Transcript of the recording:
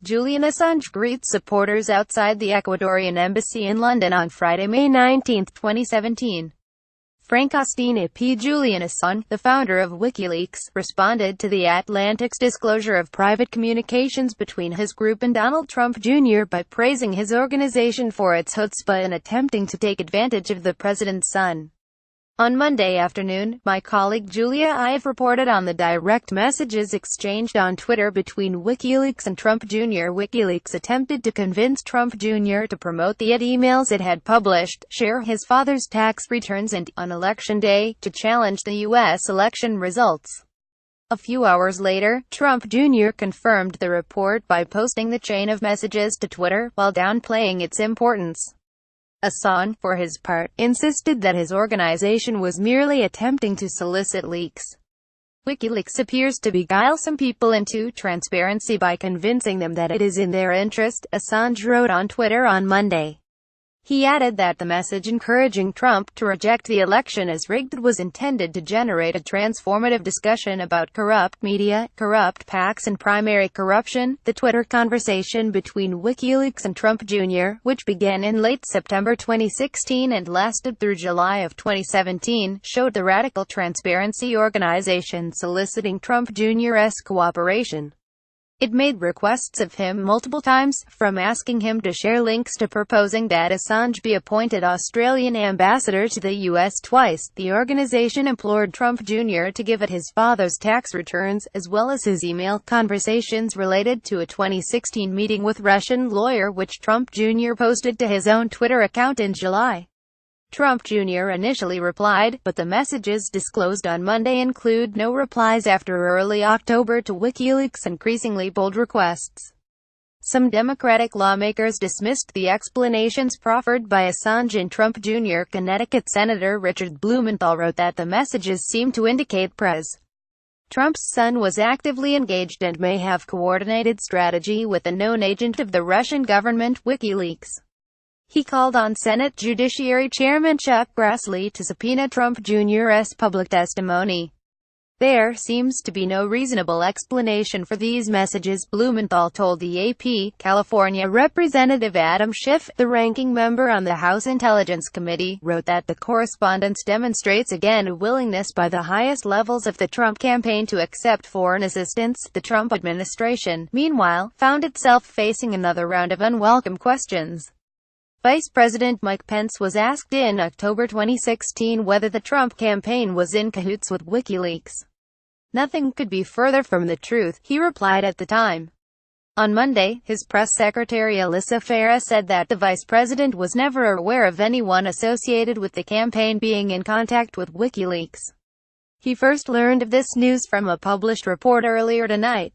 Julian Assange greets supporters outside the Ecuadorian embassy in London on Friday, May 19, 2017. Augstein AP Julian Assange, the founder of WikiLeaks, responded to the Atlantic's disclosure of private communications between his group and Donald Trump Jr. by praising his organization for its chutzpah in attempting to take advantage of the president's son. On Monday afternoon, my colleague Julia Ive reported on the direct messages exchanged on Twitter between WikiLeaks and Trump Jr. WikiLeaks attempted to convince Trump Jr. to promote the emails it had published, share his father's tax returns and, on Election Day, to challenge the U.S. election results. A few hours later, Trump Jr. confirmed the report by posting the chain of messages to Twitter, while downplaying its importance. Assange, for his part, insisted that his organization was merely attempting to solicit leaks. WikiLeaks appears to beguile some people into transparency by convincing them that it is in their interest, Assange wrote on Twitter on Monday. He added that the message encouraging Trump to reject the election as rigged was intended to generate a transformative discussion about corrupt media, corrupt PACs and primary corruption. The Twitter conversation between WikiLeaks and Trump Jr., which began in late September 2016 and lasted through July of 2017, showed the radical transparency organization soliciting Trump Jr.'s cooperation. It made requests of him multiple times, from asking him to share links to proposing that Assange be appointed Australian ambassador to the U.S. twice. The organization implored Trump Jr. to give it his father's tax returns, as well as his email conversations related to a 2016 meeting with Russian lawyer which Trump Jr. posted to his own Twitter account in July. Trump Jr. initially replied, but the messages disclosed on Monday include no replies after early October to WikiLeaks' increasingly bold requests. Some Democratic lawmakers dismissed the explanations proffered by Assange and Trump Jr. Connecticut Senator Richard Blumenthal wrote that the messages seem to indicate Pres. Trump's son was actively engaged and may have coordinated strategy with a known agent of the Russian government, WikiLeaks. He called on Senate Judiciary Chairman Chuck Grassley to subpoena Trump Jr.'s public testimony. There seems to be no reasonable explanation for these messages, Blumenthal told the AP. California Representative Adam Schiff, the ranking member on the House Intelligence Committee, wrote that the correspondence demonstrates again a willingness by the highest levels of the Trump campaign to accept foreign assistance. The Trump administration, meanwhile, found itself facing another round of unwelcome questions. Vice President Mike Pence was asked in October 2016 whether the Trump campaign was in cahoots with WikiLeaks. "Nothing could be further from the truth," he replied at the time. On Monday, his press secretary Alyssa Farah said that the vice president was never aware of anyone associated with the campaign being in contact with WikiLeaks. He first learned of this news from a published report earlier tonight.